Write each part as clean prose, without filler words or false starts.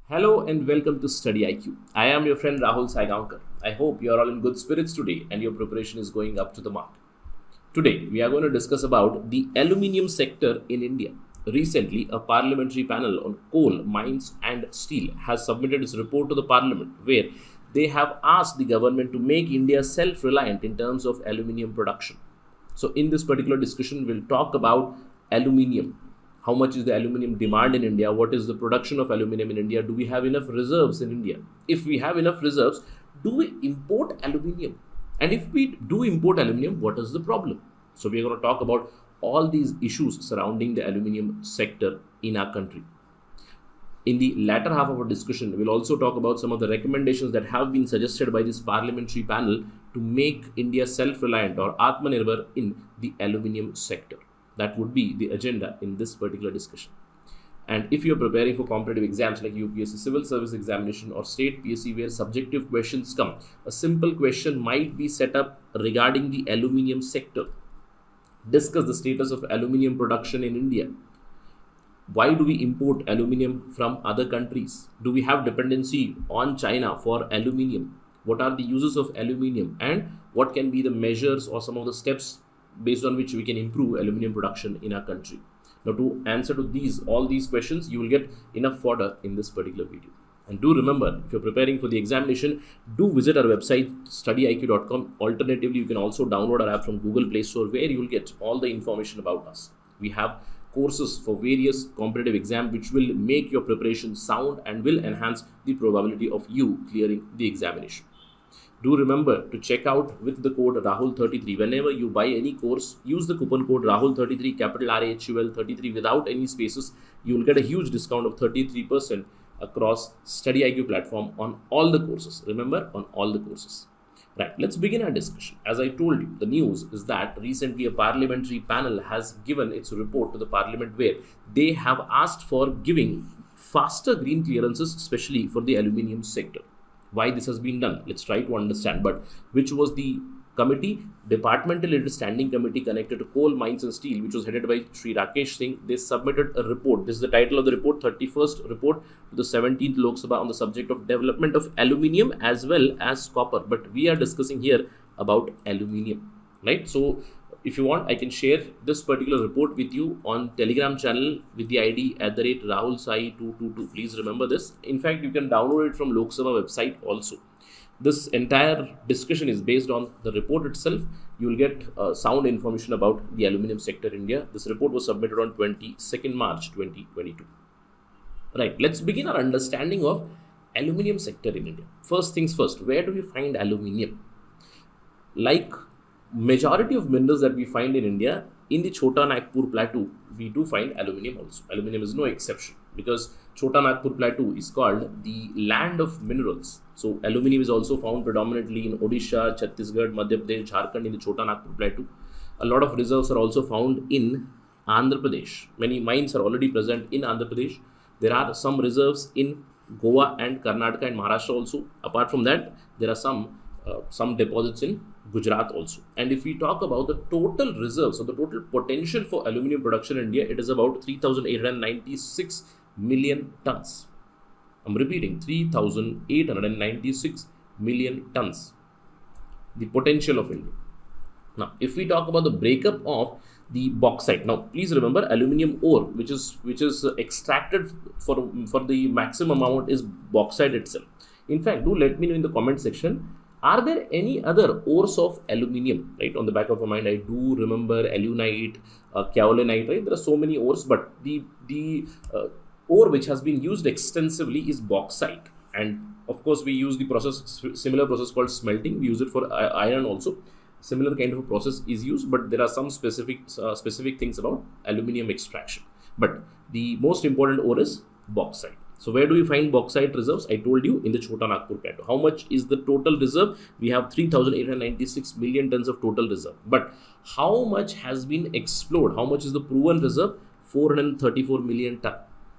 Hello and welcome to Study IQ. I am your friend Rahul Saigaonkar. I hope you are all in good spirits today and your preparation is going up to the mark. Today, we are going to discuss about the aluminium sector in India. Recently, a parliamentary panel on coal, mines and steel has submitted its report to the parliament where they have asked the government to make India self-reliant in terms of aluminium production. So, in this particular discussion, we'll talk about aluminium. How much is the aluminium demand in India? What is the production of aluminium in India? Do we have enough reserves in India? If we have enough reserves, do we import aluminium? And if we do import aluminium, what is the problem? So we are going to talk about all these issues surrounding the aluminium sector in our country. In the latter half of our discussion, we'll also talk about some of the recommendations that have been suggested by this parliamentary panel to make India self-reliant or Atmanirbhar in the aluminium sector. That would be the agenda in this particular discussion. And if you're preparing for competitive exams like UPSC Civil Service Examination or State PSC where subjective questions come, a simple question might be set up regarding the aluminium sector. Discuss the status of aluminium production in India. Why do we import aluminium from other countries? Do we have dependency on China for aluminium? What are the uses of aluminium? And what can be the measures or some of the steps based on which we can improve aluminium production in our country? Now, to answer to all these questions, you will get enough fodder in this particular video. And do remember, if you're preparing for the examination, do visit our website studyiq.com. Alternatively, you can also download our app from Google Play Store where you will get all the information about us. We have courses for various competitive exams which will make your preparation sound and will enhance the probability of you clearing the examination. Do remember to check out with the code Rahul33. Whenever you buy any course, use the coupon code Rahul33, capital RAHUL 33 without any spaces. You will get a huge discount of 33% across Study IQ platform on all the courses. Remember, on all the courses. Right, let's begin our discussion. As I told you, the news is that recently a parliamentary panel has given its report to the parliament where they have asked for giving faster green clearances, especially for the aluminium sector. Why this has been done, let's try to understand. But which was the committee? Departmental Standing Committee connected to coal, mines and steel, which was headed by Sri Rakesh Singh. They submitted a report. This is the title of the report, 31st report to the 17th Lok Sabha on the subject of development of aluminium as well as copper. But we are discussing here about aluminium, right? So if you want, I can share this particular report with you on Telegram channel with the ID @RahulSai222. Please remember this. In fact, you can download it from Lok Sabha website also. This entire discussion is based on the report itself. You will get sound information about the aluminium sector in India. This report was submitted on 22nd March 2022. Right, let's begin our understanding of aluminium sector in India. First things first, where do we find aluminium? Like majority of minerals that we find in India, in the Chota Nagpur Plateau, we do find aluminium also. Aluminium is no exception because Chota Nagpur Plateau is called the land of minerals. So aluminium is also found predominantly in Odisha, Chhattisgarh, Madhya Pradesh, Jharkhand in the Chota Nagpur Plateau. A lot of reserves are also found in Andhra Pradesh. Many mines are already present in Andhra Pradesh. There are some reserves in Goa and Karnataka and Maharashtra also. Apart from that, there are some deposits in Gujarat also. And if we talk about the total reserves or the total potential for aluminium production in India, it is about 3,896 million tons. I'm repeating, 3,896 million tons. The potential of India. Now, if we talk about the breakup of the bauxite, now please remember aluminium ore, which is extracted for the maximum amount is bauxite itself. In fact, do let me know in the comment section. Are there any other ores of aluminium? Right, on the back of my mind, I do remember alunite, kaolinite. Right, there are so many ores, but the ore which has been used extensively is bauxite. And of course, we use the similar process called smelting. We use it for iron also. Similar kind of a process is used, but there are some specific things about aluminium extraction. But the most important ore is bauxite. So where do we find bauxite reserves? I told you in the Chota Nagpur Plateau. How much is the total reserve? We have 3,896 million tons of total reserve. But how much has been explored? How much is the proven reserve? 434 million ton.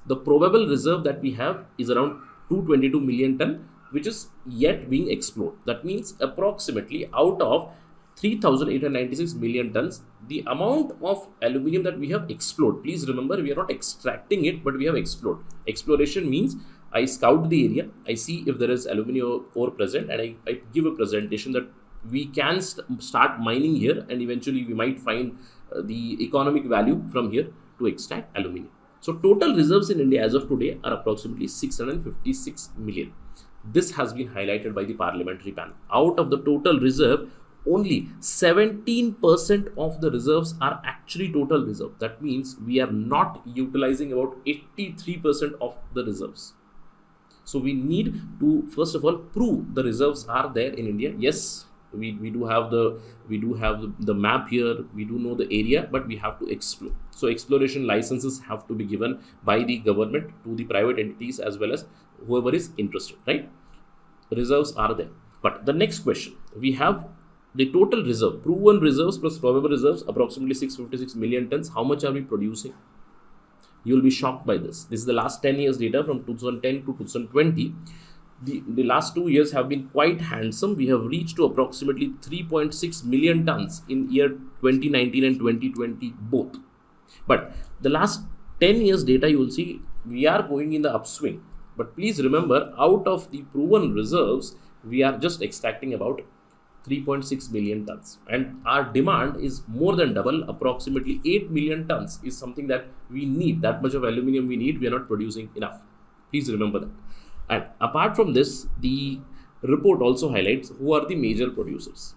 The probable reserve that we have is around 222 million ton, which is yet being explored. That means approximately out of 3,896 million tons, the amount of aluminium that we have explored. Please remember, we are not extracting it, but we have explored. Exploration means I scout the area, I see if there is aluminum ore present, and I give a presentation that we can start mining here, and eventually we might find the economic value from here to extract aluminium. So total reserves in India as of today are approximately 656 million. This has been highlighted by the parliamentary panel. Out of the total reserve, only 17% of the reserves are actually total reserve. That means we are not utilizing about 83% of the reserves. So we need to first of all prove the reserves are there in India. Yes, we do have the map here, we do know the area, but we have to explore. So exploration licenses have to be given by the government to the private entities as well as whoever is interested, right? Reserves are there. But the next question, we have the total reserve, proven reserves plus probable reserves, approximately 656 million tons. How much are we producing? You will be shocked by this. This is the last 10 years data from 2010 to 2020. The last 2 years have been quite handsome. We have reached to approximately 3.6 million tons in year 2019 and 2020 both. But the last 10 years data, you will see we are going in the upswing. But please remember, out of the proven reserves, we are just extracting about 3.6 million tons, and our demand is more than double. Approximately 8 million tons is something that we need. That much of aluminium we need, we are not producing enough. Please remember that. And apart from this, the report also highlights who are the major producers.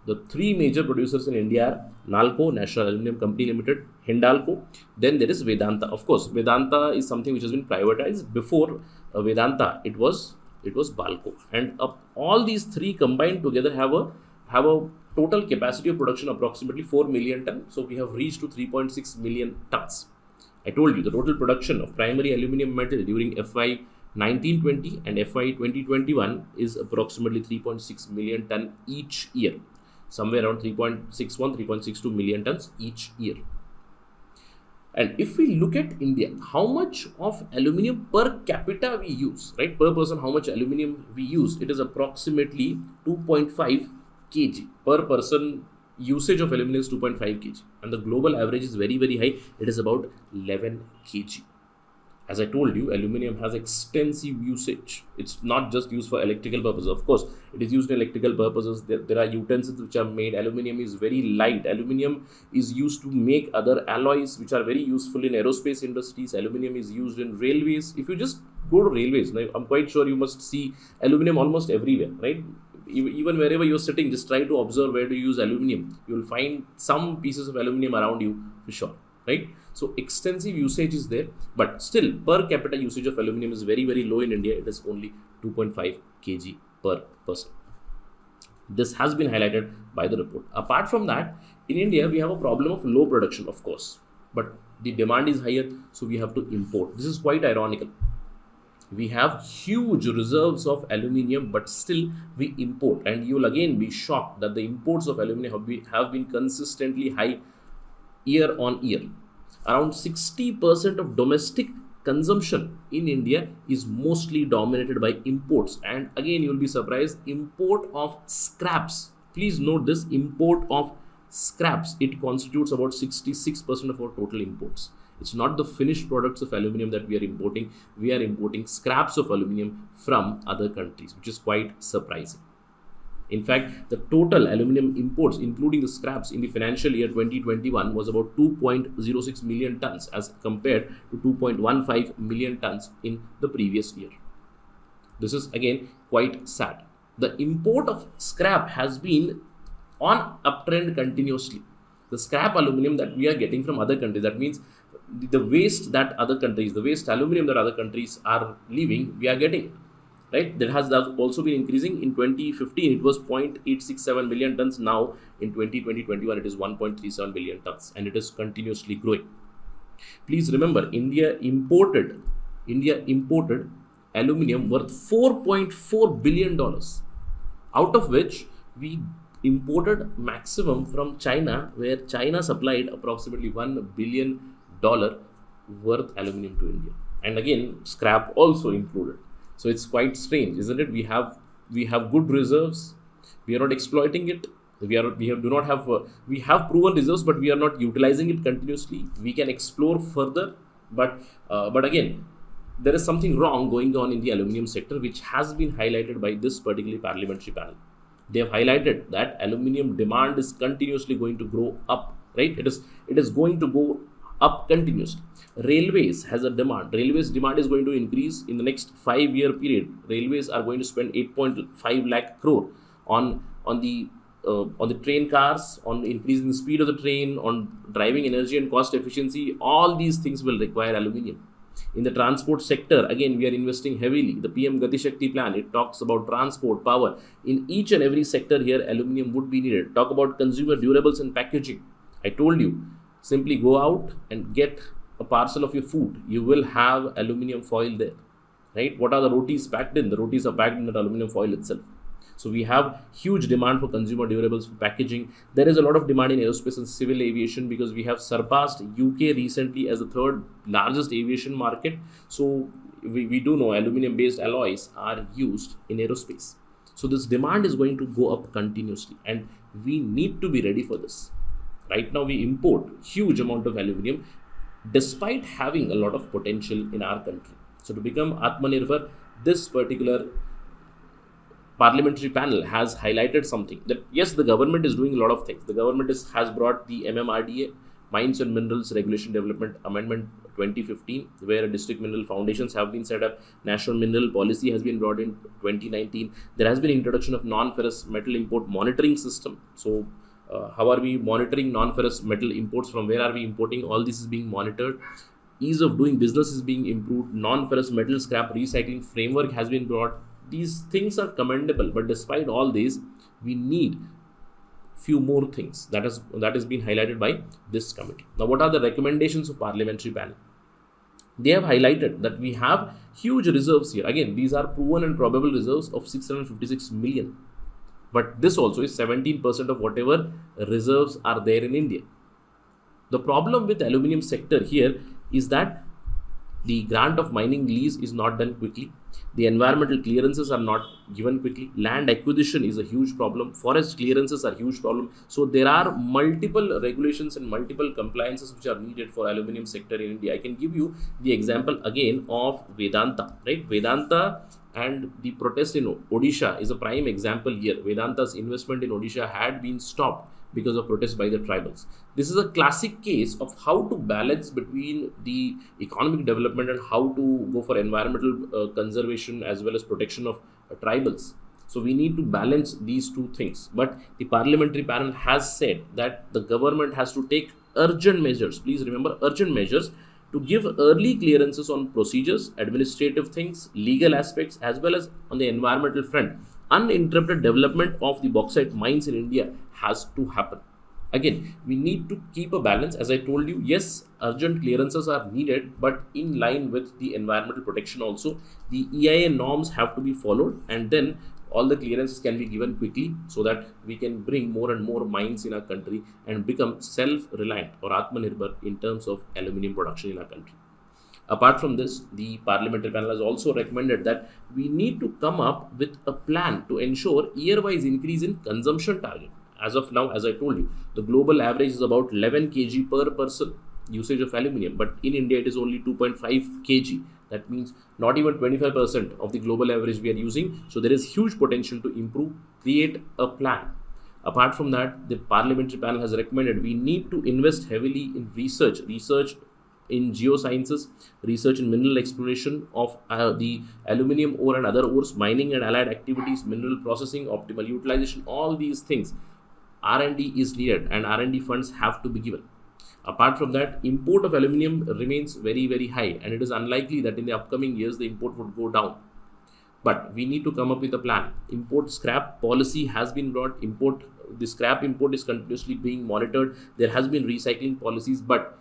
The three major producers in India are NALCO, National Aluminium Company Limited, Hindalco, then there is Vedanta. Of course, Vedanta is something which has been privatized. Before Vedanta, it was Balco, and all these three combined together have a total capacity of production approximately 4 million tons. So we have reached to 3.6 million tons. I told you the total production of primary aluminium metal during FY 1920 and FY 2021 is approximately 3.6 million ton each year, somewhere around 3.61, 3.62 million tons each year. And if we look at India, how much of aluminium per capita we use, right? Per person, how much aluminium we use? It is approximately 2.5 kg per person. Usage of aluminium is 2.5 kg, and the global average is very, very high. It is about 11 kg. As I told you, aluminium has extensive usage. It's not just used for electrical purposes. Of course, it is used in electrical purposes. There are utensils which are made. Aluminium is very light. Aluminium is used to make other alloys which are very useful in aerospace industries. Aluminium is used in railways. If you just go to railways, I'm quite sure you must see aluminium almost everywhere, right? Even wherever you're sitting, just try to observe where to use aluminium. You will find some pieces of aluminium around you for sure, right? So extensive usage is there, but still per capita usage of aluminium is very, very low in India. It is only 2.5 kg per person. This has been highlighted by the report. Apart from that, in India, we have a problem of low production, of course, but the demand is higher, so we have to import. This is quite ironical. We have huge reserves of aluminium, but still we import, and you will again be shocked that the imports of aluminium have been consistently high year on year. Around 60% of domestic consumption in India is mostly dominated by imports. And again, you will be surprised, import of scraps. Please note this, import of scraps. It constitutes about 66% of our total imports. It's not the finished products of aluminium that we are importing. We are importing scraps of aluminium from other countries, which is quite surprising. In fact, the total aluminium imports, including the scraps, in the financial year 2021 was about 2.06 million tons as compared to 2.15 million tons in the previous year. This is again quite sad. The import of scrap has been on uptrend continuously. The scrap aluminium that we are getting from other countries, that means the waste that other countries, the waste aluminium that other countries are leaving, we are getting. Right? That has also been increasing. In 2015, it was 0.867 million tons. Now, in 2020-21, it is 1.37 million tons, and it is continuously growing. Please remember, India imported aluminium worth $4.4 billion, out of which we imported maximum from China, where China supplied approximately $1 billion worth aluminium to India, and again, scrap also included. So it's quite strange, isn't it? We have good reserves. We are not exploiting it. We have proven reserves, but we are not utilizing it continuously. We can explore further, but again, there is something wrong going on in the aluminium sector, which has been highlighted by this particular parliamentary panel. They have highlighted that aluminium demand is continuously going to grow up, right? It is going to go up continuously. Railways has a demand. Railways demand is going to increase in the next 5-year period. Railways are going to spend 8.5 lakh crore on the train cars, on increasing the speed of the train, on driving energy and cost efficiency. All these things will require aluminium. In the transport sector, again, we are investing heavily. The PM Gati Shakti plan, it talks about transport, power. In each and every sector here, aluminium would be needed. Talk about consumer durables and packaging. I told you, simply go out and get a parcel of your food. You will have aluminium foil there, right? What are the rotis packed in? The rotis are packed in that aluminium foil itself. So we have huge demand for consumer durables, for packaging. There is a lot of demand in aerospace and civil aviation because we have surpassed UK recently as the third largest aviation market. So we do know aluminium based alloys are used in aerospace. So this demand is going to go up continuously and we need to be ready for this. Right now we import huge amount of aluminium despite having a lot of potential in our country. So to become Atmanirbhar, this particular parliamentary panel has highlighted something that yes, the government is doing a lot of things. The government has brought the MMRDA, Mines and Minerals Regulation Development Amendment 2015, where district mineral foundations have been set up. National Mineral Policy has been brought in 2019. There has been introduction of non-ferrous metal import monitoring system. So how are we monitoring non-ferrous metal imports? From where are we importing? All this is being monitored. Ease of doing business is being improved. Non-ferrous metal scrap recycling framework has been brought. These things are commendable, but despite all these, we need few more things that has been highlighted by this committee. Now, what are the recommendations of parliamentary panel? They have highlighted that we have huge reserves here. Again, these are proven and probable reserves of 656 million. But this also is 17% of whatever reserves are there in India. The problem with aluminium sector here is that the grant of mining lease is not done quickly. The environmental clearances are not given quickly. Land acquisition is a huge problem. Forest clearances are a huge problem. So there are multiple regulations and multiple compliances which are needed for aluminium sector in India. I can give you the example again of Vedanta, right? Vedanta and the protest in Odisha is a prime example here. Vedanta's investment in Odisha had been stopped because of protests by the tribals. This is a classic case of how to balance between the economic development and how to go for environmental conservation as well as protection of tribals. So we need to balance these two things. But the parliamentary panel has said that the government has to take urgent measures. Please remember, urgent measures to give early clearances on procedures, administrative things, legal aspects, as well as on the environmental front. Uninterrupted development of the bauxite mines in India has to happen. Again, we need to keep a balance. As I told you, yes, urgent clearances are needed, but in line with the environmental protection also. The EIA norms have to be followed, and then all the clearances can be given quickly so that we can bring more and more mines in our country and become self-reliant or Atmanirbhar in terms of aluminium production in our country. Apart from this, the parliamentary panel has also recommended that we need to come up with a plan to ensure year-wise increase in consumption target. As of now, as I told you, the global average is about 11 kg per person usage of aluminium, but in India it is only 2.5 kg. That means not even 25% of the global average we are using. So there is huge potential to improve, create a plan. Apart from that, the parliamentary panel has recommended we need to invest heavily in research in geosciences, research in mineral exploration of the aluminium ore and other ores, mining and allied activities, mineral processing, optimal utilization, all these things. R&D is needed and R&D funds have to be given. Apart from that, import of aluminium remains very, very high, and it is unlikely that in the upcoming years the import would go down. But we need to come up with a plan. Import scrap policy has been brought. The scrap import is continuously being monitored. There has been recycling policies, but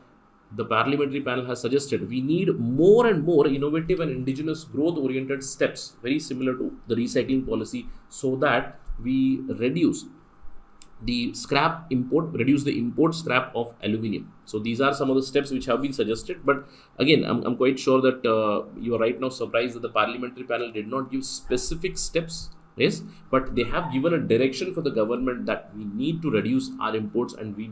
the parliamentary panel has suggested we need more and more innovative and indigenous growth oriented steps, very similar to the recycling policy, so that we reduce the scrap import, reduce the import scrap of aluminium. So these are some of the steps which have been suggested. But again, I'm quite sure that you are right now surprised that the parliamentary panel did not give specific steps. Yes, but they have given a direction for the government that we need to reduce our imports and we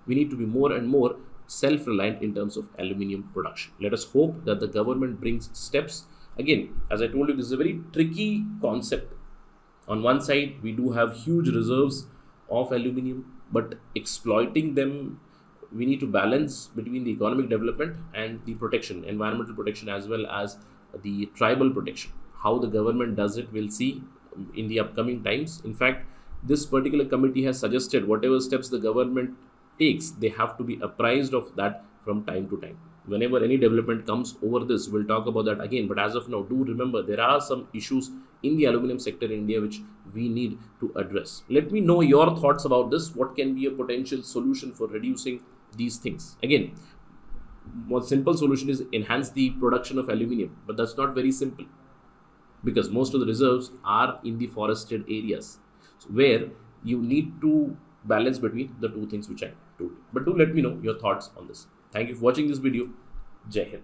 need to be more and more self-reliant in terms of aluminium production. Let us hope that the government brings steps. Again, as I told you, this is a very tricky concept. On one side, we do have huge reserves of aluminium, but exploiting them, we need to balance between the economic development and the protection, environmental protection, as well as the tribal protection. How the government does it, we'll see in the upcoming times. In fact, this particular committee has suggested whatever steps the government takes, they have to be apprised of that from time to time. Whenever any development comes over this, we'll talk about that again. But as of now, do remember there are some issues in the aluminum sector in India which we need to address. Let me know your thoughts about this. What can be a potential solution for reducing these things? Again, one simple solution is enhance the production of aluminium, but that's not very simple, because most of the reserves are in the forested areas, where you need to balance between the two things which I told you. But do let me know your thoughts on this. Thank you for watching this video. Jai Hind.